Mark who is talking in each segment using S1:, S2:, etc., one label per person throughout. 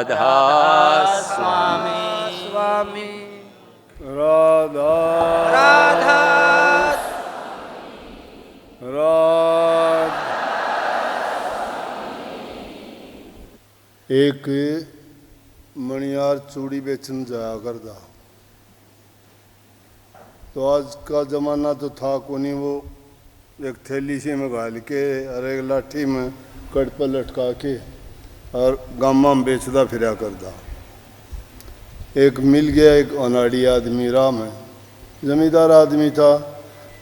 S1: राधा स्वामी
S2: स्वामी
S3: राधा
S2: राधा
S3: राधा। एक मणियार चूड़ी बेचन जाया करता। तो आज का जमाना तो था को नहीं, वो एक थैली से में घाल के और एक लाठी में कट पर लटका के और गामा में बेचता फिरा करता। एक मिल गया एक अनाड़ी आदमी, राम है, जमींदार आदमी था,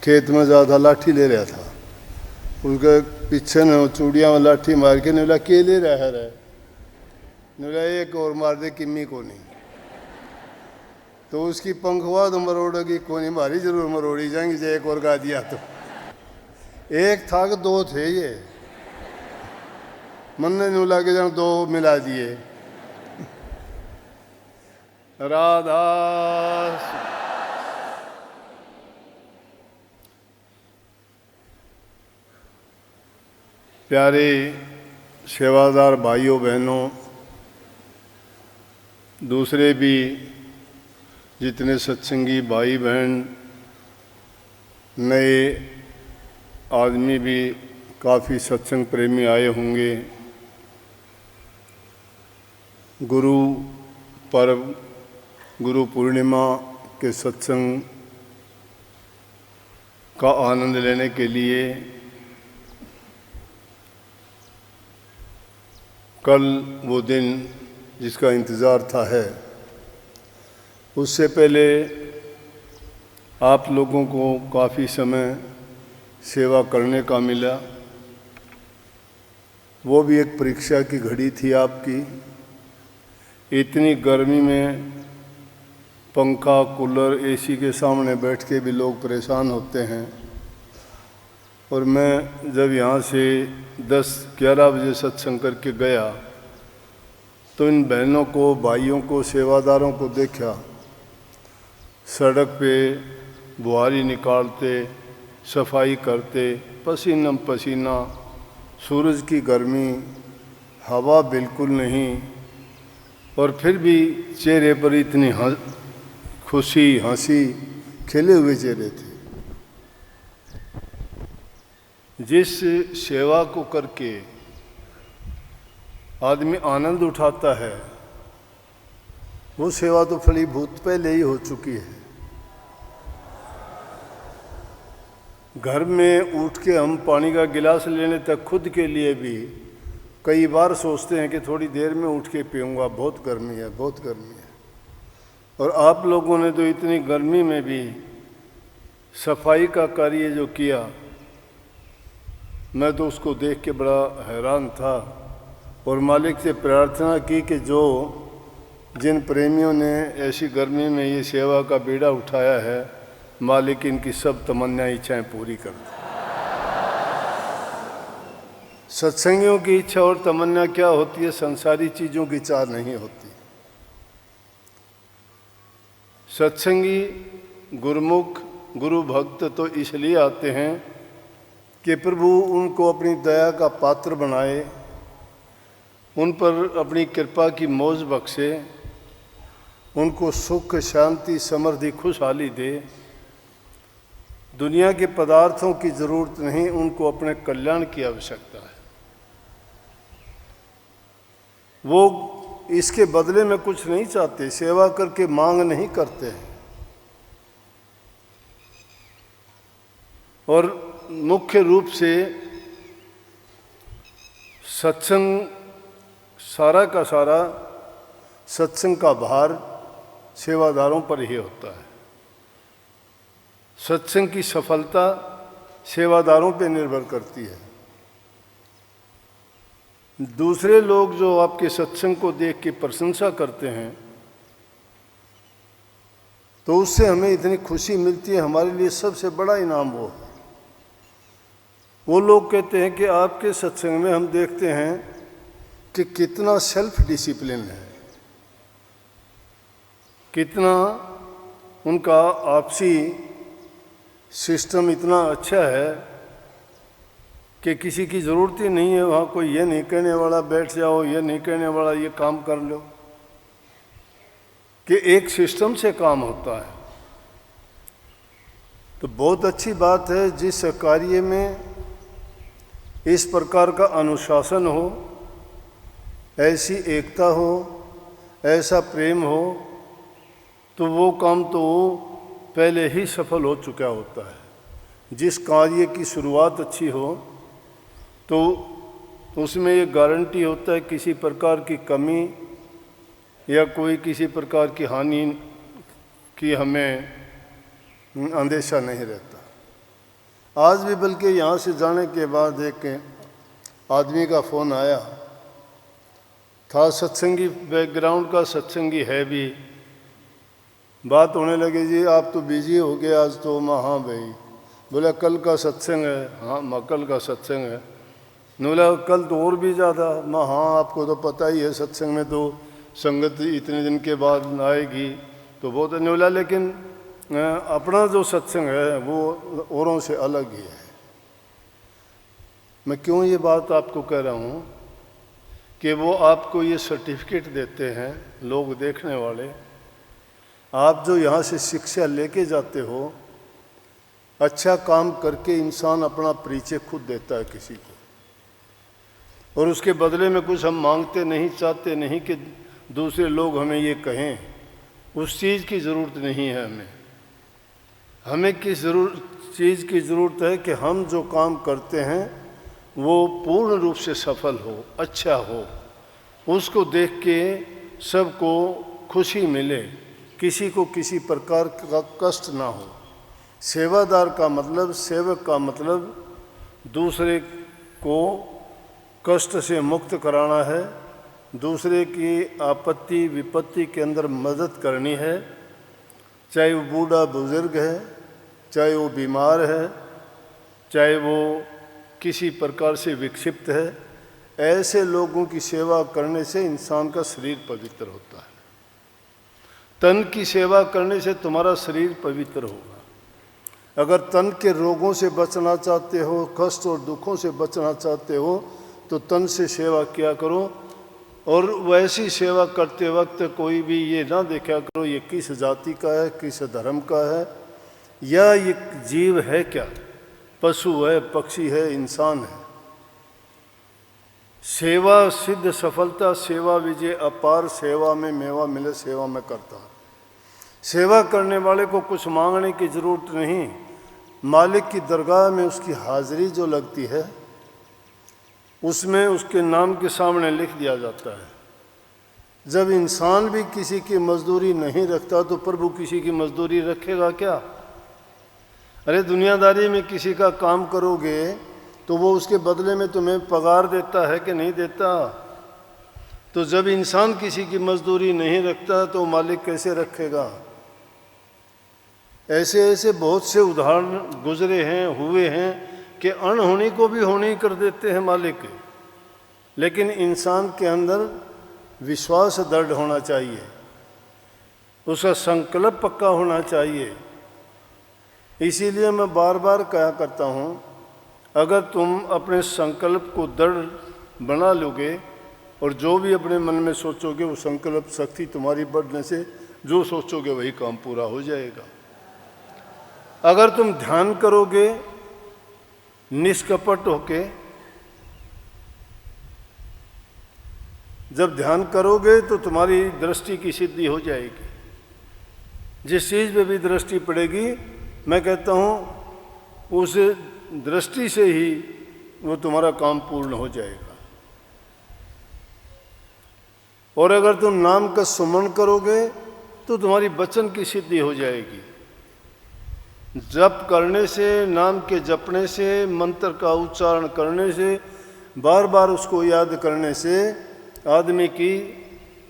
S3: खेत में ज़्यादा लाठी ले रहा था। उसके पीछे ने चूड़ियाँ में लाठी मार के ने बोला के ले रहा है, ने बोला एक और मार दे किम्मी को नहीं। तो उसकी पंखवा तो मरोड़ेगी को नहीं, मारी जरूर मरोड़ी जाएंगी जो एक और गा दिया तो। एक था कि दो थे ये, मन ने नुला के जन दो मिला दिए। राधा प्यारे सेवादार भाइयों बहनों, दूसरे भी जितने सत्संगी भाई बहन, नए आदमी भी काफ़ी सत्संग प्रेमी आए होंगे। गुरु पर्व, गुरु पूर्णिमा के सत्संग का आनंद लेने के लिए कल वो दिन जिसका इंतज़ार था है, उससे पहले आप लोगों को काफ़ी समय सेवा करने का मिला। वो भी एक परीक्षा की घड़ी थी आपकी। इतनी गर्मी में पंखा, कूलर, एसी के सामने बैठ के भी लोग परेशान होते हैं। और मैं जब यहाँ से 10-11 बजे सत्संग करके गया तो इन बहनों को, भाइयों को, सेवादारों को देखा सड़क पे बुहारी निकालते, सफाई करते, पसीना पसीना, सूरज की गर्मी, हवा बिल्कुल नहीं, और फिर भी चेहरे पर इतनी खुशी, हंसी, खिले हुए चेहरे थे। जिस सेवा को करके आदमी आनंद उठाता है, वो सेवा तो फलीभूत पहले ही हो चुकी है। घर में उठ के हम पानी का गिलास लेने तक खुद के लिए भी कई बार सोचते हैं कि थोड़ी देर में उठ के पीऊँगा, बहुत गर्मी है, बहुत गर्मी है। और आप लोगों ने तो इतनी गर्मी में भी सफाई का कार्य जो किया, मैं तो उसको देख के बड़ा हैरान था और मालिक से प्रार्थना की कि जो जिन प्रेमियों ने ऐसी गर्मी में ये सेवा का बीड़ा उठाया है, मालिक इनकी सब तमन्ना इच्छाएं पूरी कर दे। सत्संगियों की इच्छा और तमन्ना क्या होती है? संसारी चीज़ों की चाह नहीं होती। सत्संगी, गुरुमुख, गुरु भक्त तो इसलिए आते हैं कि प्रभु उनको अपनी दया का पात्र बनाए, उन पर अपनी कृपा की मौज बख्शे, उनको सुख, शांति, समृद्धि, खुशहाली दे। दुनिया के पदार्थों की ज़रूरत नहीं, उनको अपने कल्याण की आवश्यकता है। वो इसके बदले में कुछ नहीं चाहते, सेवा करके मांग नहीं करते हैं। और मुख्य रूप से सत्संग, सारा का सारा सत्संग का भार सेवादारों पर ही होता है। सत्संग की सफलता सेवादारों पर निर्भर करती है। दूसरे लोग जो आपके सत्संग को देख के प्रशंसा करते हैं तो उससे हमें इतनी खुशी मिलती है, हमारे लिए सबसे बड़ा इनाम वो है। वो लोग कहते हैं कि आपके सत्संग में हम देखते हैं कि कितना सेल्फ डिसिप्लिन है, कितना उनका आपसी सिस्टम इतना अच्छा है कि किसी की ज़रूरत ही नहीं है वहाँ कोई ये नहीं कहने वाला बैठ जाओ, ये नहीं कहने वाला ये काम कर लो। कि एक सिस्टम से काम होता है। तो बहुत अच्छी बात है जिस कार्य में इस प्रकार का अनुशासन हो, ऐसी एकता हो, ऐसा प्रेम हो, तो वो काम तो पहले ही सफल हो चुका होता है। जिस कार्य की शुरुआत अच्छी हो तो उसमें ये गारंटी होता है किसी प्रकार की कमी या कोई किसी प्रकार की हानि की हमें अंदेशा नहीं रहता। आज भी बल्कि यहाँ से जाने के बाद एक आदमी का फ़ोन आया था, सत्संगी बैकग्राउंड का, सत्संगी है भी। बात होने लगी, जी आप तो बिजी हो गए आज तो। मैं हाँ भाई। बोला कल का सत्संग है। हाँ मैं कल का सत्संग है। बोला कल तो और भी ज़्यादा। मैं हाँ आपको तो पता ही है सत्संग में तो संगत इतने दिन के बाद आएगी तो बहुत। बोला लेकिन अपना जो सत्संग है वो औरों से अलग ही है। मैं क्यों ये बात आपको कह रहा हूँ कि वो आपको ये सर्टिफिकेट देते हैं लोग देखने वाले। आप जो यहाँ से शिक्षा लेके जाते हो, अच्छा काम करके इंसान अपना परिचय खुद देता है किसी को, और उसके बदले में कुछ हम मांगते नहीं, चाहते नहीं कि दूसरे लोग हमें ये कहें। उस चीज़ की ज़रूरत नहीं है हमें किस चीज़ की ज़रूरत है कि हम जो काम करते हैं वो पूर्ण रूप से सफल हो, अच्छा हो, उसको देख के सबको खुशी मिले, किसी को किसी प्रकार का कष्ट ना हो। सेवादार का मतलब, सेवक का मतलब दूसरे को कष्ट से मुक्त कराना है, दूसरे की आपत्ति विपत्ति के अंदर मदद करनी है। चाहे वो बूढ़ा बुजुर्ग है, चाहे वो बीमार है, चाहे वो किसी प्रकार से विक्षिप्त है, ऐसे लोगों की सेवा करने से इंसान का शरीर पवित्र होता है। तन की सेवा करने से तुम्हारा शरीर पवित्र होगा। अगर तन के रोगों से बचना चाहते हो, कष्ट और दुखों से बचना चाहते हो, तो तन से सेवा किया करो। और वैसी सेवा करते वक्त कोई भी ये ना देखा करो ये किस जाति का है, किस धर्म का है, या ये जीव है क्या, पशु है, पक्षी है, इंसान है। सेवा सिद्ध सफलता, सेवा विजय अपार, सेवा में मेवा मिले, सेवा में करता। सेवा करने वाले को कुछ मांगने की ज़रूरत नहीं। मालिक की दरगाह में उसकी हाज़िरी जो लगती है उसमें उसके नाम के सामने लिख दिया जाता है। जब इंसान भी किसी की मजदूरी नहीं रखता तो प्रभु किसी की मजदूरी रखेगा क्या? अरे दुनियादारी में किसी का काम करोगे तो वो उसके बदले में तुम्हें पगार देता है कि नहीं देता? तो जब इंसान किसी की मजदूरी नहीं रखता तो मालिक कैसे रखेगा? ऐसे ऐसे बहुत से उदाहरण गुजरे हैं, हुए हैं कि अनहोनी को भी होनी कर देते हैं मालिक। लेकिन इंसान के अंदर विश्वास दृढ़ होना चाहिए, उसका संकल्प पक्का होना चाहिए। इसीलिए मैं बार बार कहा करता हूँ, अगर तुम अपने संकल्प को दृढ़ बना लोगे और जो भी अपने मन में सोचोगे वो संकल्प शक्ति तुम्हारी बढ़ने से जो सोचोगे वही काम पूरा हो जाएगा। अगर तुम ध्यान करोगे निष्कपट होके, जब ध्यान करोगे तो तुम्हारी दृष्टि की सिद्धि हो जाएगी। जिस चीज़ पे भी दृष्टि पड़ेगी, मैं कहता हूँ उस दृष्टि से ही वो तुम्हारा काम पूर्ण हो जाएगा। और अगर तुम नाम का सुमरण करोगे तो तुम्हारी वचन की सिद्धि हो जाएगी। जप करने से, नाम के जपने से, मंत्र का उच्चारण करने से, बार बार उसको याद करने से आदमी की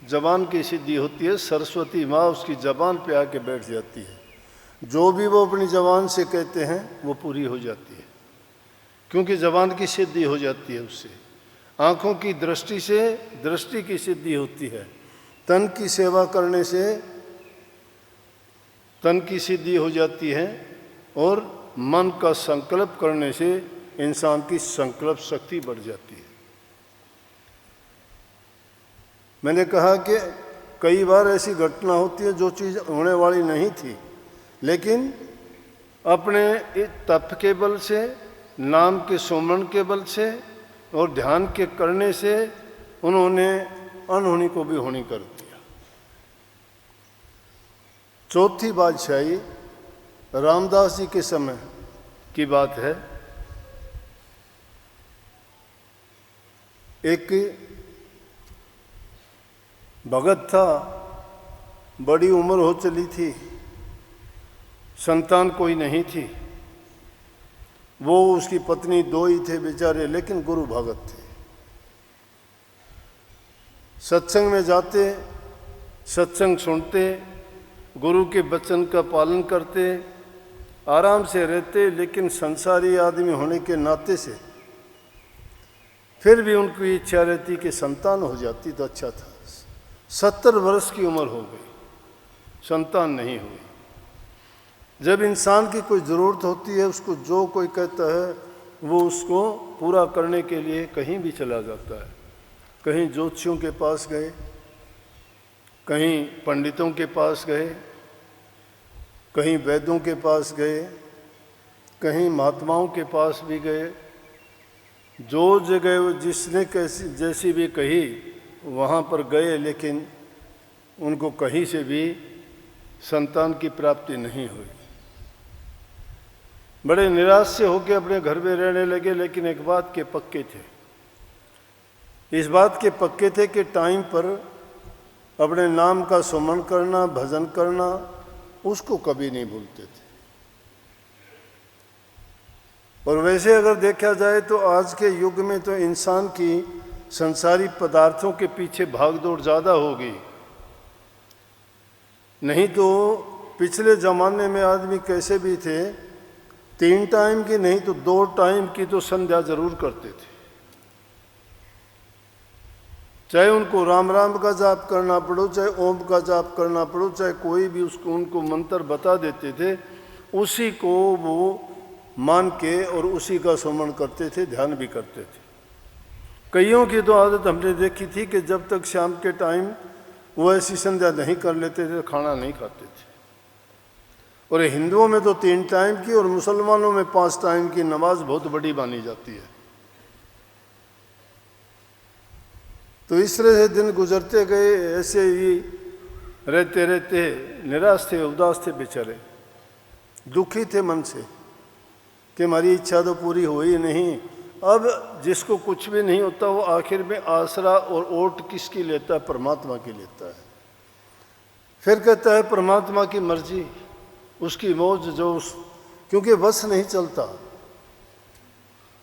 S3: जबान की सिद्धि होती है। सरस्वती माँ उसकी जबान पे आके बैठ जाती है। जो भी वो अपनी जबान से कहते हैं वो पूरी हो जाती है, क्योंकि जबान की सिद्धि हो जाती है उससे। आँखों की दृष्टि से दृष्टि की सिद्धि होती है। तन की सेवा करने से तन की सिद्धि हो जाती है, और मन का संकल्प करने से इंसान की संकल्प शक्ति बढ़ जाती है। मैंने कहा कि कई बार ऐसी घटना होती है जो चीज़ होने वाली नहीं थी, लेकिन अपने तप के बल से, नाम के सुमरण के बल से और ध्यान के करने से उन्होंने अनहोनी को भी होनी कर दिया। चौथी बादशाही रामदास जी के समय की बात है। एक भगत था, बड़ी उम्र हो चली थी, संतान कोई नहीं थी। वो उसकी पत्नी दो ही थे बेचारे, लेकिन गुरु भगत थे। सत्संग में जाते, सत्संग सुनते, गुरु के वचन का पालन करते, आराम से रहते, लेकिन संसारी आदमी होने के नाते से फिर भी उनकी इच्छा रहती कि संतान हो जाती तो अच्छा था। 70 वर्ष की उम्र हो गई, संतान नहीं हुई। जब इंसान की कोई ज़रूरत होती है, उसको जो कोई कहता है वो उसको पूरा करने के लिए कहीं भी चला जाता है। कहीं ज्योतिषियों के पास गए, कहीं पंडितों के पास गए, कहीं वैद्यों के पास गए, कहीं महात्माओं के पास भी गए। जो जगह जिसने कैसी जैसी भी कही वहाँ पर गए, लेकिन उनको कहीं से भी संतान की प्राप्ति नहीं हुई। बड़े निराश से होकर अपने घर में रहने लगे, लेकिन एक बात के पक्के थे। इस बात के पक्के थे कि टाइम पर अपने नाम का सुमरण करना, भजन करना, उसको कभी नहीं भूलते थे। और वैसे अगर देखा जाए तो आज के युग में तो इंसान की संसारी पदार्थों के पीछे भागदौड़ ज़्यादा हो गई। नहीं तो पिछले ज़माने में आदमी कैसे भी थे, 3 टाइम की नहीं तो 2 टाइम की तो संध्या जरूर करते थे। चाहे उनको राम राम का जाप करना पड़ो, चाहे ओम का जाप करना पड़ो, चाहे कोई भी उसको उनको मंत्र बता देते थे, उसी को वो मान के और उसी का सुमरण करते थे, ध्यान भी करते थे। कईयों की तो आदत हमने देखी थी कि जब तक शाम के टाइम वो ऐसी संध्या नहीं कर लेते थे, खाना नहीं खाते थे। और हिंदुओं में तो 3 टाइम की और मुसलमानों में 5 टाइम की नमाज बहुत बड़ी मानी जाती है। तो इस तरह से दिन गुजरते गए, ऐसे ही रहते रहते निराश थे, उदास थे बेचारे, दुखी थे मन से कि हमारी इच्छा तो पूरी हो ही नहीं। अब जिसको कुछ भी नहीं होता वो आखिर में आसरा और ओट किसकी लेता है? परमात्मा की लेता है। फिर कहता है परमात्मा की मर्जी, उसकी मौज जो क्योंकि बस नहीं चलता।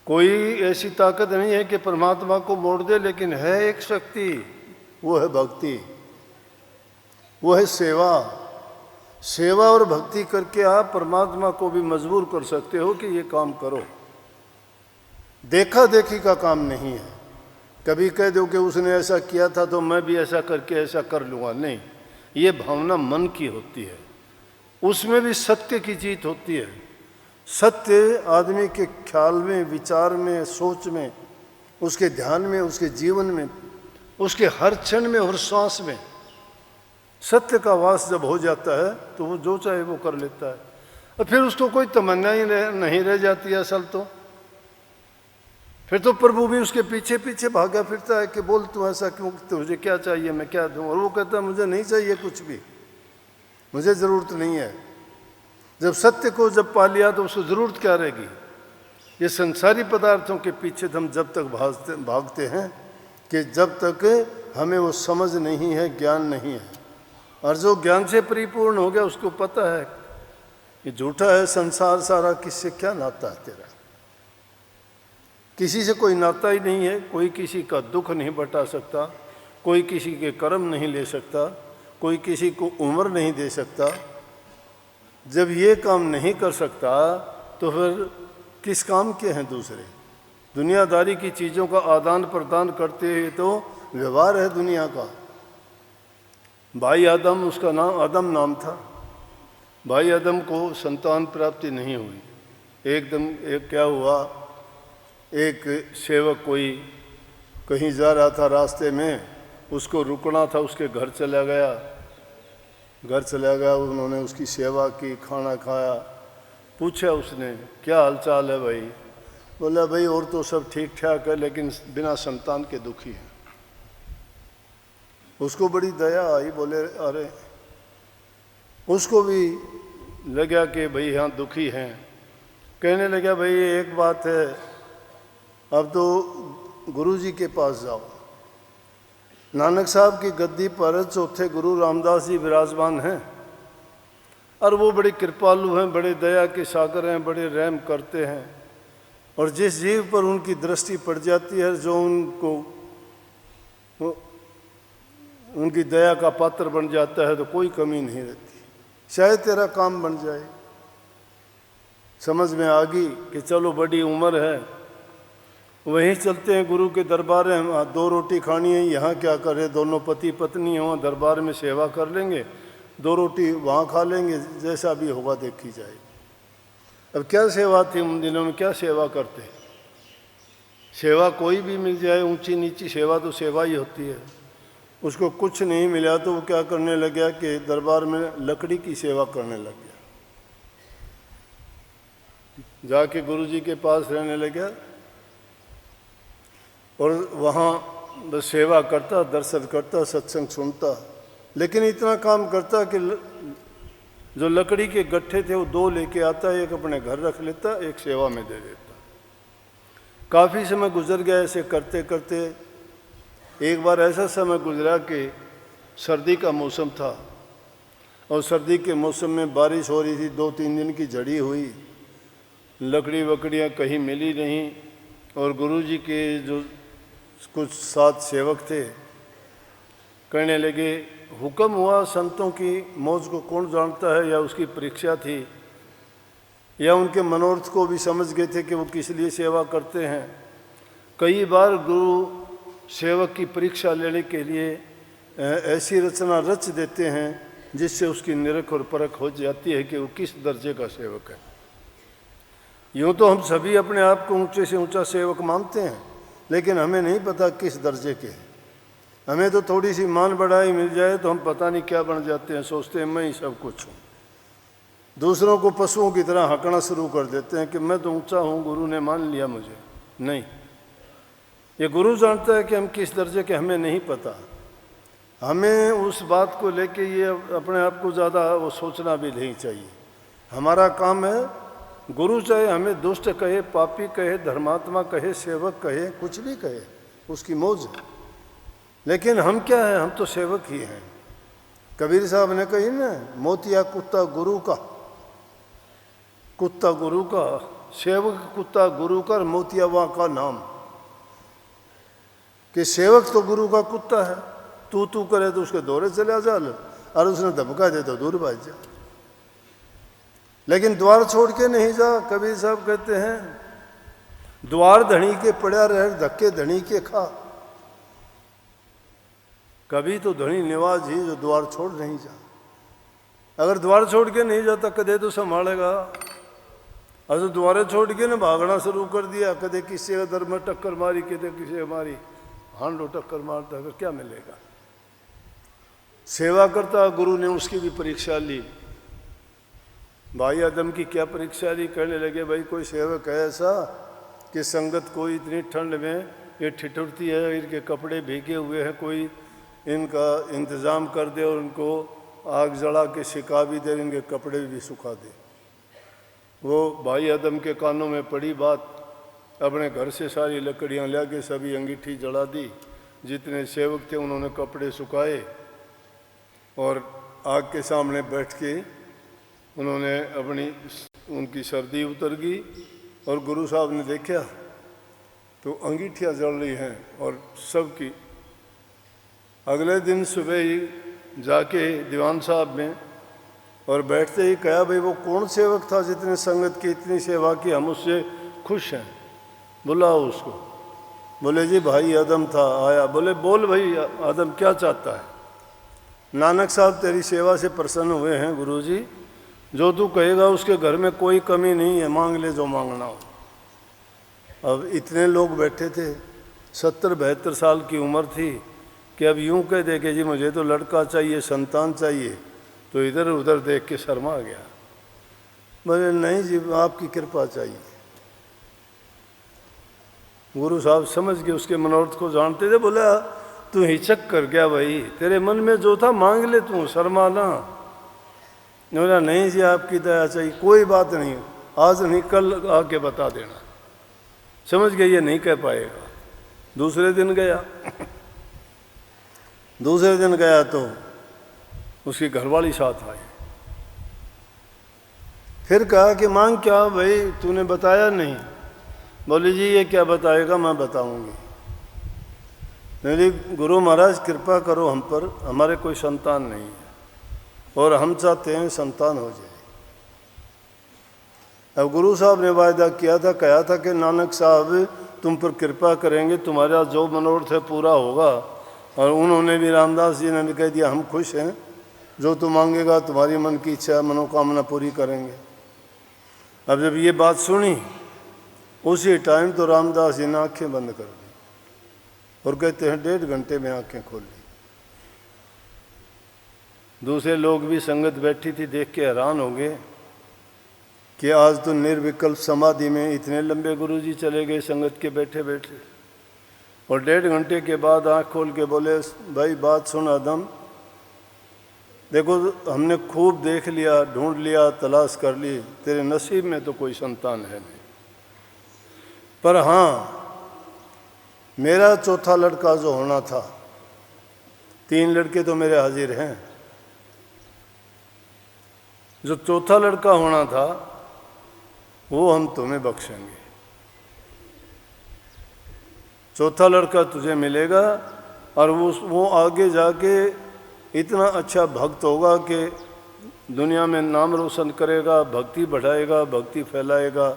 S3: कोई ऐसी ताकत नहीं है कि परमात्मा को मोड़ दे, लेकिन है एक शक्ति, वो है भक्ति, वो है सेवा। सेवा और भक्ति करके आप परमात्मा को भी मजबूर कर सकते हो कि ये काम करो। देखा देखी का काम नहीं है। कभी कह दो कि उसने ऐसा किया था तो मैं भी ऐसा करके ऐसा कर लूँगा, नहीं। ये भावना मन की होती है, उसमें भी सत्य की जीत होती है। सत्य आदमी के ख्याल में, विचार में, सोच में, उसके ध्यान में, उसके जीवन में, उसके हर क्षण में और श्वास में सत्य का वास जब हो जाता है तो वो जो चाहे वो कर लेता है। और फिर उसको कोई तमन्ना ही नहीं रह जाती है असल तो। फिर तो प्रभु भी उसके पीछे पीछे भागा फिरता है कि बोल तू ऐसा क्यों, तुझे क्या चाहिए, मैं क्या दूं। और वो कहता है मुझे नहीं चाहिए कुछ भी, मुझे ज़रूरत नहीं है। जब सत्य को जब पा लिया तो उसको ज़रूरत क्या रहेगी। ये संसारी पदार्थों के पीछे हम जब तक भागते हैं कि जब तक हमें वो समझ नहीं है, ज्ञान नहीं है। और जो ज्ञान से परिपूर्ण हो गया उसको पता है कि झूठा है संसार सारा, किससे क्या नाता है तेरा। किसी से कोई नाता ही नहीं है, कोई किसी का दुख नहीं बटा सकता, कोई किसी के कर्म नहीं ले सकता, कोई किसी को उम्र नहीं दे सकता। जब ये काम नहीं कर सकता तो फिर किस काम के हैं दूसरे। दुनियादारी की चीज़ों का आदान प्रदान करते हैं तो व्यवहार है दुनिया का। भाई आदम, उसका नाम आदम नाम था, भाई आदम को संतान प्राप्ति नहीं हुई। एक क्या हुआ, एक सेवक कोई कहीं जा रहा था, रास्ते में उसको रुकना था, उसके घर चला गया। उन्होंने उसकी सेवा की, खाना खाया। पूछा उसने, क्या हालचाल है भाई? बोला, भाई और तो सब ठीक ठाक है, लेकिन बिना संतान के दुखी है। उसको बड़ी दया आई। बोले, अरे, उसको भी लगा कि भाई हाँ दुखी हैं। कहने लगा, भाई एक बात है, अब तो गुरुजी के पास जाओ। नानक साहब की गद्दी पर चौथे गुरु रामदास जी विराजमान हैं, और वो बड़े कृपालु हैं, बड़े दया के सागर हैं, बड़े रहम करते हैं। और जिस जीव पर उनकी दृष्टि पड़ जाती है, जो उनकी दया का पात्र बन जाता है, तो कोई कमी नहीं रहती। शायद तेरा काम बन जाए। समझ में आ गई कि चलो बड़ी उम्र है, वहीं चलते हैं गुरु के दरबार में। 2 रोटी खानी है, यहाँ क्या करे, दोनों पति पत्नी हैं, वहाँ दरबार में सेवा कर लेंगे, 2 रोटी वहाँ खा लेंगे, जैसा भी होगा देखी जाए। अब क्या सेवा थी उन दिनों में, क्या सेवा करते? सेवा कोई भी मिल जाए, ऊंची नीची सेवा तो सेवा ही होती है। उसको कुछ नहीं मिला तो वो क्या करने लग गया कि दरबार में लकड़ी की सेवा करने लग गया। जाके गुरुजी के पास रहने लग गया और वहाँ बस सेवा करता, दर्शन करता, सत्संग सुनता। लेकिन इतना काम करता कि जो लकड़ी के गट्ठे थे वो 2 लेके आता, एक अपने घर रख लेता, एक सेवा में दे देता। काफ़ी समय गुजर गया ऐसे करते करते। एक बार ऐसा समय गुजरा कि सर्दी का मौसम था, और सर्दी के मौसम में बारिश हो रही थी, 2-3 दिन की झड़ी हुई, लकड़ी वकड़ियाँ कहीं मिली नहीं। और गुरुजी के जो कुछ 7 सेवक थे कहने लगे, हुक्म हुआ, संतों की मौज को कौन जानता है, या उसकी परीक्षा थी, या उनके मनोरथ को भी समझ गए थे कि वो किस लिए सेवा करते हैं। कई बार गुरु सेवक की परीक्षा लेने के लिए ऐसी रचना रच देते हैं जिससे उसकी निरख और परख हो जाती है कि वो किस दर्जे का सेवक है। यूँ तो हम सभी अपने आप को ऊंचे से ऊंचा सेवक मानते हैं, लेकिन हमें नहीं पता किस दर्जे के हैं। हमें तो थोड़ी सी मान बढ़ाई मिल जाए तो हम पता नहीं क्या बन जाते हैं, सोचते हैं मैं ही सब कुछ हूँ। दूसरों को पशुओं की तरह हकना शुरू कर देते हैं कि मैं तो ऊंचा हूँ, गुरु ने मान लिया मुझे। नहीं, ये गुरु जानता है कि हम किस दर्जे के, हमें नहीं पता। हमें उस बात को लेके ये अपने आप को ज़्यादा वो सोचना भी नहीं चाहिए। हमारा काम है, गुरु चाहे हमें दुष्ट कहे, पापी कहे, धर्मात्मा कहे, सेवक कहे, कुछ भी कहे, उसकी मौज है। लेकिन हम क्या हैं, हम तो सेवक ही हैं। कबीर साहब ने कही ना, मोतिया कुत्ता गुरु का, कुत्ता गुरु का, सेवक कुत्ता गुरु का, मोतिया वहाँ का नाम। कि सेवक तो गुरु का कुत्ता है, तू करे तो उसके दौरे चले जा, और उसने धमका दे तो दूर भाग जा, लेकिन द्वार छोड़ के नहीं जा। कबीर साहब कहते हैं, द्वार धनी के पड़ा रह, धक्के धनी के खा। कभी तो धनी निवाज ही जो द्वार छोड़ नहीं जा। अगर द्वार छोड़ के नहीं जाता कदे तो संभालेगा। अगर द्वारे छोड़ के ना भागना शुरू कर दिया, कदे किसी के दर में टक्कर मारी, कदे किसी हमारी हांडो टक्कर मारता, अगर क्या मिलेगा। सेवा करता, गुरु ने उसकी भी परीक्षा ली। भाई आदम की क्या परीक्षा ली? कहने लगे, भाई कोई सेवक है ऐसा कि संगत कोई इतनी ठंड में ये ठिठुरती है, इनके कपड़े भीगे हुए हैं, कोई इनका इंतज़ाम कर दे और उनको आग जला के सिका भी दे, इनके कपड़े भी सुखा दे। वो भाई आदम के कानों में पड़ी बात, अपने घर से सारी लकड़ियाँ ला के सभी अंगीठी जला दी। जितने सेवक थे उन्होंने कपड़े सुखाए और आग के सामने बैठ के उन्होंने उनकी सर्दी उतर गई। और गुरु साहब ने देखा तो अंगीठियाँ जल रही हैं और सबकी। अगले दिन सुबह ही जाके दीवान साहब में और बैठते ही कहा, भाई वो कौन सेवक था जितने संगत की इतनी सेवा की, हम उससे खुश हैं, बुलाओ उसको। बोले जी भाई आदम था, आया। बोले बोल भाई आदम क्या चाहता है? नानक साहब तेरी सेवा से प्रसन्न हुए हैं गुरुजी, जो तू कहेगा उसके घर में कोई कमी नहीं है, मांग ले जो मांगना हो। अब इतने लोग बैठे थे, 70-72 साल की उम्र थी, कि अब यूं कह दे कि जी मुझे तो लड़का चाहिए, संतान चाहिए, तो इधर उधर देख के शर्मा गया। बोले नहीं जी, आपकी कृपा चाहिए। गुरु साहब समझ के उसके मनोरथ को जानते थे। बोला तू हिचक कर गया भाई, तेरे मन में जो था मांग ले, तू शर्मा ना। बोला नहीं जी, आपकी दया चाहिए। कोई बात नहीं, आज नहीं कल आके बता देना। समझ गए ये नहीं कह पाएगा। दूसरे दिन गया दूसरे दिन गया तो उसकी घरवाली साथ आई। फिर कहा कि मांग क्या भाई, तूने बताया नहीं। बोले जी ये क्या बताएगा, मैं बताऊंगी। मेरी गुरु महाराज कृपा करो हम पर, हमारे कोई संतान नहीं है और हम चाहते हैं संतान हो जाए। अब गुरु साहब ने वायदा किया था, कहा था कि नानक साहब तुम पर कृपा करेंगे, तुम्हारा जो मनोरथ है पूरा होगा। और उन्होंने भी, रामदास जी ने भी कह दिया हम खुश हैं, जो तू मांगेगा तुम्हारी मन की इच्छा मनोकामना पूरी करेंगे। अब जब ये बात सुनी उसी टाइम तो रामदास जी ने आँखें बंद कर दी और कहते हैं 1.5 घंटे में आँखें खोल ली। दूसरे लोग भी संगत बैठी थी, देख के हैरान हो गए कि आज तो निर्विकल्प समाधि में इतने लंबे गुरुजी चले गए संगत के बैठे बैठे। और 1.5 घंटे के बाद आँख खोल के बोले भाई बात सुन आदम, देखो हमने खूब देख लिया, ढूंढ लिया, तलाश कर ली, तेरे नसीब में तो कोई संतान है नहीं, पर हाँ मेरा चौथा लड़का जो होना था, 3 लड़के तो मेरे हाजिर हैं, जो चौथा लड़का होना था वो हम तुम्हें बख्शेंगे। चौथा लड़का तुझे मिलेगा और वो आगे जाके इतना अच्छा भक्त होगा कि दुनिया में नाम रोशन करेगा, भक्ति बढ़ाएगा, भक्ति फैलाएगा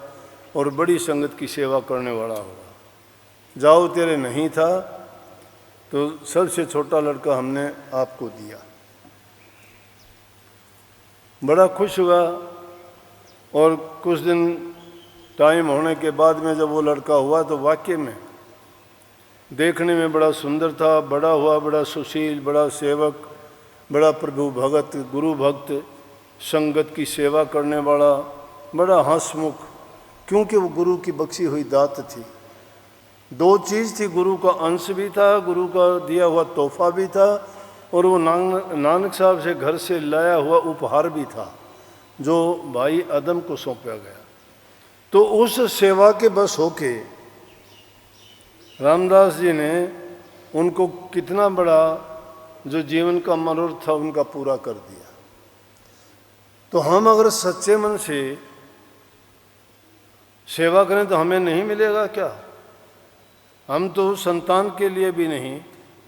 S3: और बड़ी संगत की सेवा करने वाला होगा। जाओ तेरे नहीं था तो सबसे छोटा लड़का हमने आपको दिया। बड़ा खुश हुआ और कुछ दिन टाइम होने के बाद में जब वो लड़का हुआ तो वाकई में देखने में बड़ा सुंदर था, बड़ा हुआ, बड़ा सुशील, बड़ा सेवक, बड़ा प्रभु भगत, गुरु भक्त, संगत की सेवा करने वाला, बड़ा हंसमुख, क्योंकि वो गुरु की बख्शी हुई दात थी। 2 चीज़ थी, गुरु का अंश भी था, गुरु का दिया हुआ तोहफा भी था और वो नानक साहब से घर से लाया हुआ उपहार भी था जो भाई आदम को सौंपा गया। तो उस सेवा के बस होके रामदास जी ने उनको कितना बड़ा जो जीवन का मनोरथ था उनका पूरा कर दिया। तो हम अगर सच्चे मन से सेवा करें तो हमें नहीं मिलेगा क्या? हम तो संतान के लिए भी नहीं,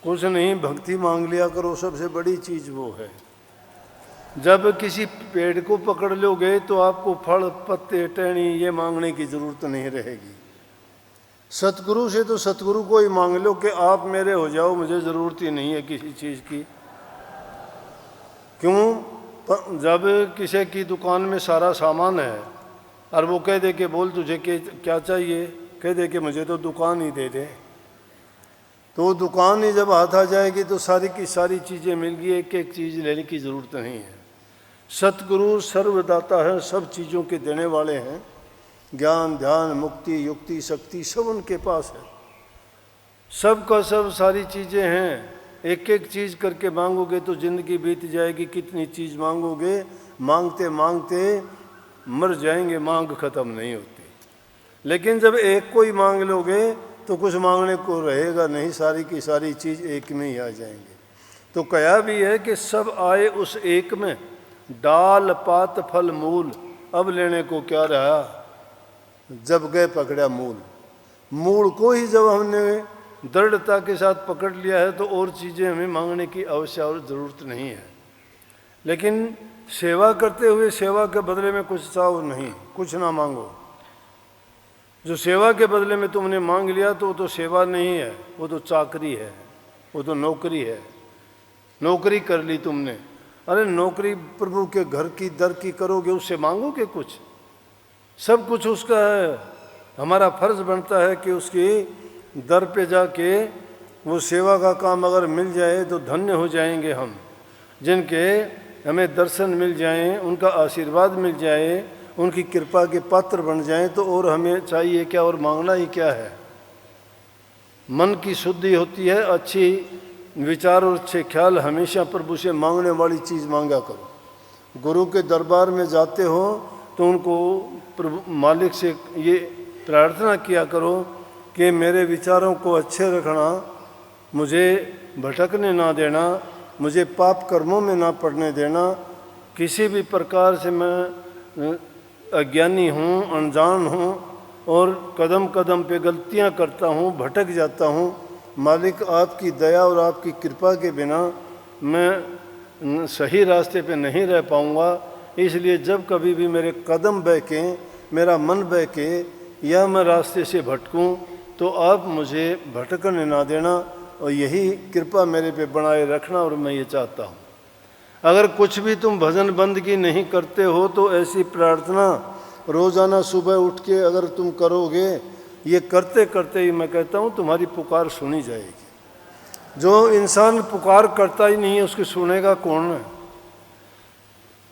S3: कुछ नहीं, भक्ति मांग लिया करो, सबसे बड़ी चीज़ वो है। जब किसी पेड़ को पकड़ लोगे तो आपको फल, पत्ते, टहनी ये मांगने की जरूरत नहीं रहेगी। सतगुरु से तो सतगुरु को ही मांग लो कि आप मेरे हो जाओ, मुझे ज़रूरत ही नहीं है किसी चीज़ की। क्यों? जब किसी की दुकान में सारा सामान है और वो कह दे कि बोल तुझे क्या चाहिए, कह दे कि मुझे तो दुकान ही दे दे, तो दुकान ही जब हाथ आ जाएगी तो सारी की सारी चीज़ें मिल गई, एक एक चीज़ लेने की ज़रूरत नहीं है। सतगुरु सर्वदाता है, सब चीज़ों के देने वाले हैं। ज्ञान, ध्यान, मुक्ति, युक्ति, शक्ति सब उनके पास है। सब का सब सारी चीज़ें हैं। एक एक चीज़ करके मांगोगे तो ज़िंदगी बीत जाएगी। कितनी चीज़ मांगोगे, मांगते मांगते मर जाएंगे, मांग ख़त्म नहीं होती। लेकिन जब एक को ही मांग लोगे तो कुछ मांगने को रहेगा नहीं, सारी की सारी चीज़ एक में ही आ जाएंगे। तो कहा भी है कि सब आए उस एक में, डाल पात फल मूल, अब लेने को क्या रहा, जब गए पकड़ा मूल। मूल को ही जब हमने दृढ़ता के साथ पकड़ लिया है तो और चीज़ें हमें मांगने की आवश्यकता और ज़रूरत नहीं है। लेकिन सेवा करते हुए सेवा के बदले में कुछ चाहो नहीं, कुछ ना मांगो। जो सेवा के बदले में तुमने मांग लिया तो वो तो सेवा नहीं है, वो तो चाकरी है, वो तो नौकरी है। नौकरी कर ली तुमने, अरे नौकरी प्रभु के घर की दर की करोगे, उससे मांगोगे कुछ? सब कुछ उसका है। हमारा फर्ज बनता है कि उसकी दर पे जाके वो सेवा का काम अगर मिल जाए तो धन्य हो जाएंगे हम। जिनके हमें दर्शन मिल जाएं, उनका आशीर्वाद मिल जाए, उनकी कृपा के पात्र बन जाएं, तो और हमें चाहिए क्या, और मांगना ही क्या है। मन की शुद्धि होती है, अच्छी विचार और अच्छे ख्याल हमेशा प्रभु से मांगने वाली चीज़ मांगा करो। गुरु के दरबार में जाते हो तो उनको प्रभु मालिक से ये प्रार्थना किया करो कि मेरे विचारों को अच्छे रखना, मुझे भटकने ना देना, मुझे पाप कर्मों में ना पड़ने देना। किसी भी प्रकार से मैं अज्ञानी हूँ, अनजान हूँ और कदम कदम पे गलतियाँ करता हूँ, भटक जाता हूँ। मालिक आपकी दया और आपकी कृपा के बिना मैं सही रास्ते पे नहीं रह पाऊँगा। इसलिए जब कभी भी मेरे कदम बहकें, मेरा मन बहके या मैं रास्ते से भटकूं, तो आप मुझे भटकने ना देना और यही कृपा मेरे पे बनाए रखना, और मैं ये चाहता हूँ। अगर कुछ भी तुम भजन बंदगी नहीं करते हो तो ऐसी प्रार्थना रोज़ाना सुबह उठ के अगर तुम करोगे, ये करते करते ही मैं कहता हूँ तुम्हारी पुकार सुनी जाएगी। जो इंसान पुकार करता ही नहीं है उसकी सुनेगा कौन है?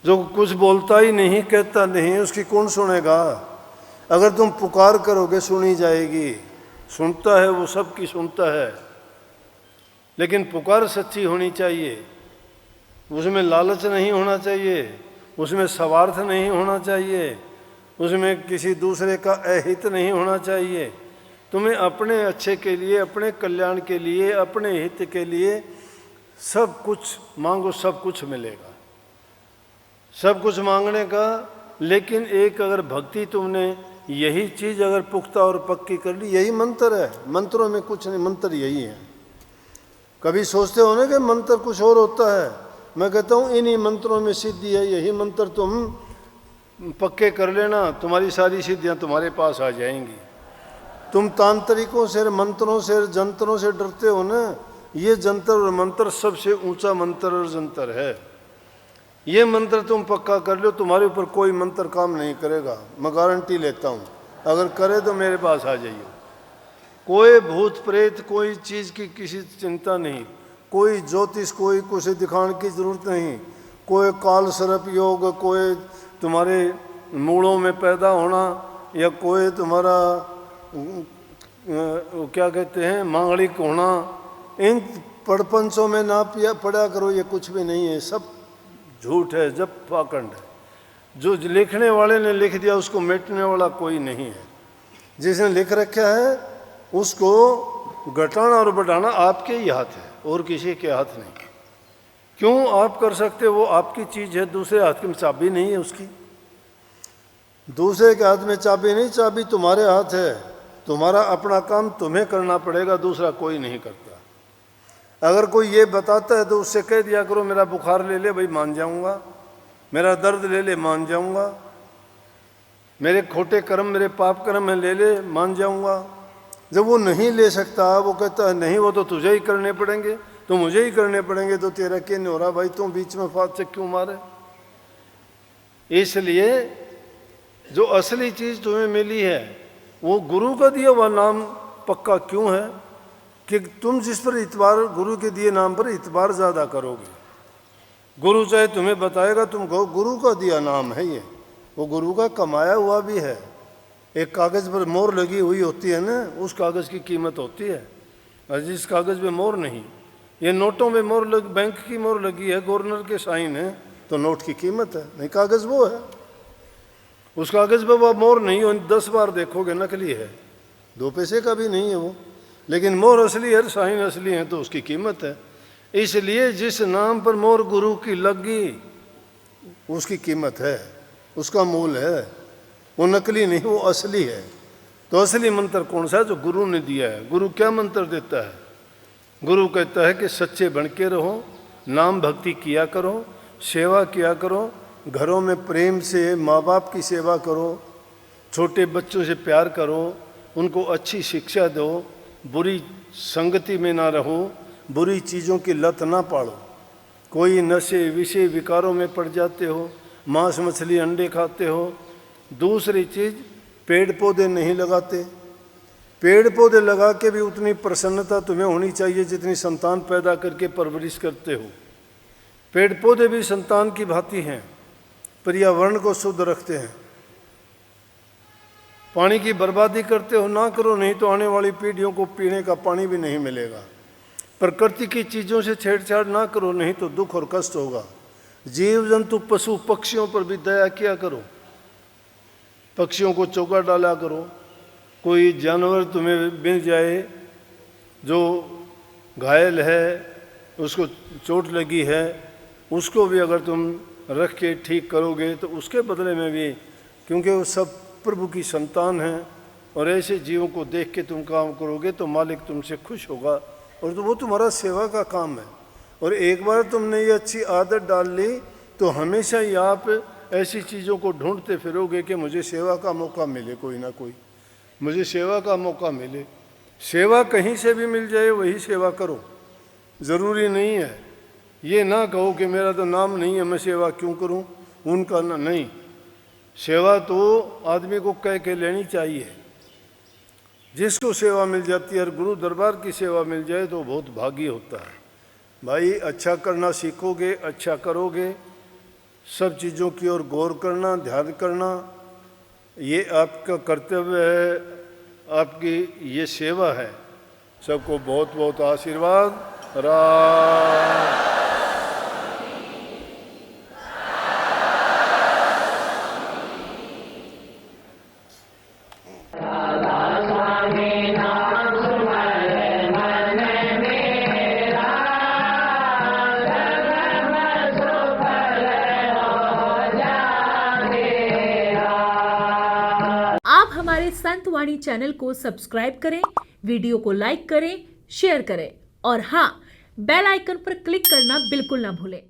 S3: जो कुछ बोलता ही नहीं, कहता नहीं, उसकी कौन सुनेगा? अगर तुम पुकार करोगे सुनी जाएगी। सुनता है वो, सबकी सुनता है, लेकिन पुकार सच्ची होनी चाहिए। उसमें लालच नहीं होना चाहिए, उसमें स्वार्थ नहीं होना चाहिए, उसमें किसी दूसरे का अहित नहीं होना चाहिए। तुम्हें अपने अच्छे के लिए, अपने कल्याण के लिए, अपने हित के लिए सब कुछ मांगो, सब कुछ मिलेगा। सब कुछ मांगने का, लेकिन एक अगर भक्ति तुमने यही चीज़ अगर पुख्ता और पक्की कर ली, यही मंत्र है। मंत्रों में कुछ नहीं, मंत्र यही है। कभी सोचते हो ना कि मंत्र कुछ और होता है, मैं कहता हूँ इन्हीं मंत्रों में सिद्धि है। यही मंत्र तुम पक्के कर लेना, तुम्हारी सारी सिद्धियाँ तुम्हारे पास आ जाएंगी। तुम तांत्रिकों से, मंत्रों से, जंत्रों से डरते हो ना, ये जंतर और मंत्र सबसे ऊंचा मंत्र और जंतर है। ये मंत्र तुम पक्का कर लो, तुम्हारे ऊपर कोई मंत्र काम नहीं करेगा, मैं गारंटी लेता हूँ। अगर करे तो मेरे पास आ जाइए। कोई भूत प्रेत, कोई चीज़ की किसी चिंता नहीं, कोई ज्योतिष, कोई कुछ दिखाने की जरूरत नहीं, कोई काल सर्प योग, कोई तुम्हारे मूलों में पैदा होना, या कोई तुम्हारा क्या कहते हैं मांगलिक होना, इन पड़पंचों में ना पड़ा करो। ये कुछ भी नहीं है, सब झूठ है, जब पाखंड है। जो लिखने वाले ने लिख दिया उसको मिटने वाला कोई नहीं है। जिसने लिख रखा है उसको घटाना और बढ़ाना आपके ही हाथ है, और किसी के हाथ नहीं। क्यों आप कर सकते, वो आपकी चीज़ है, दूसरे हाथ में चाबी नहीं है उसकी। दूसरे के हाथ में चाबी नहीं, चाबी तुम्हारे हाथ है। तुम्हारा अपना काम तुम्हें करना पड़ेगा, दूसरा कोई नहीं करता। अगर कोई ये बताता है तो उससे कह दिया करो मेरा बुखार ले ले भाई, मान जाऊंगा, मेरा दर्द ले ले, मान जाऊंगा, मेरे खोटे कर्म, मेरे पाप कर्म है, ले ले, मान जाऊंगा। जब वो नहीं ले सकता, वो कहता है नहीं वो तो तुझे ही करने पड़ेंगे, तो मुझे ही करने पड़ेंगे, तो तेरा क्या नहीं हो रहा भाई, तुम बीच में फात से क्यों मारे? इसलिए जो असली चीज़ तुम्हें मिली है वो गुरु का दिया हुआ नाम पक्का क्यों है कि तुम जिस पर इतबार, गुरु के दिए नाम पर इतबार ज़्यादा करोगे। गुरु चाहे तुम्हें बताएगा, तुम कहो गुरु का दिया नाम है ये, वो गुरु का कमाया हुआ भी है। एक कागज़ पर मोहर लगी हुई होती है ना, उस कागज़ की कीमत होती है, और जिस कागज़ पे मोहर नहीं, ये नोटों में मोहर लग, बैंक की मोहर लगी है, गवर्नर के साइन है, तो नोट की कीमत है, नहीं कागज़ वो है। उस कागज़ पे वो मोहर नहीं हो, 10 बार देखोगे नकली है, 2 पैसे का भी नहीं है वो, लेकिन मोहर असली है, साइन असली है, तो उसकी कीमत है। इसलिए जिस नाम पर मोहर गुरु की लगी उसकी कीमत है, उसका मूल है, वो नकली नहीं, वो असली है। तो असली मंत्र कौन सा है? जो गुरु ने दिया है। गुरु क्या मंत्र देता है? गुरु कहता है कि सच्चे बन के रहो, नाम भक्ति किया करो, सेवा किया करो, घरों में प्रेम से माँ बाप की सेवा करो, छोटे बच्चों से प्यार करो, उनको अच्छी शिक्षा दो, बुरी संगति में ना रहो, बुरी चीज़ों की लत ना पालो। कोई नशे विषय विकारों में पड़ जाते हो, मांस मछली अंडे खाते हो। दूसरी चीज़, पेड़ पौधे नहीं लगाते, पेड़ पौधे लगा के भी उतनी प्रसन्नता तुम्हें होनी चाहिए जितनी संतान पैदा करके परवरिश करते हो। पेड़ पौधे भी संतान की भांति हैं, पर्यावरण को शुद्ध रखते हैं। पानी की बर्बादी करते हो ना करो, नहीं तो आने वाली पीढ़ियों को पीने का पानी भी नहीं मिलेगा। प्रकृति की चीज़ों से छेड़छाड़ ना करो, नहीं तो दुख और कष्ट होगा। जीव जंतु पशु पक्षियों पर भी दया किया करो, पक्षियों को चौका डाला करो। कोई जानवर तुम्हें मिल जाए जो घायल है, उसको चोट लगी है, उसको भी अगर तुम रख के ठीक करोगे तो उसके बदले में भी, क्योंकि वो सब प्रभु की संतान हैं, और ऐसे जीवों को देख के तुम काम करोगे तो मालिक तुमसे खुश होगा, और तो वो तुम्हारा सेवा का काम है। और एक बार तुमने ये अच्छी आदत डाल ली तो हमेशा ही आप ऐसी चीज़ों को ढूंढते फिरोगे कि मुझे सेवा का मौका मिले, कोई ना कोई मुझे सेवा का मौका मिले। सेवा कहीं से भी मिल जाए वही सेवा करो, ज़रूरी नहीं है ये ना कहो कि मेरा तो नाम नहीं है मैं सेवा क्यों करूं, उनका ना, नहीं। सेवा तो आदमी को कह के लेनी चाहिए। जिसको सेवा मिल जाती है और गुरु दरबार की सेवा मिल जाए तो बहुत भागी होता है। भाई अच्छा करना सीखोगे, अच्छा करोगे, सब चीज़ों की ओर गौर करना, ध्यान करना, ये आपका कर्तव्य है, आपकी ये सेवा है। सबको बहुत बहुत आशीर्वाद। राम
S2: हमारे संत वाणी चैनल को सब्सक्राइब करें, वीडियो को लाइक करें, शेयर करें और हाँ, बेल आइकन पर क्लिक करना बिल्कुल ना भूलें।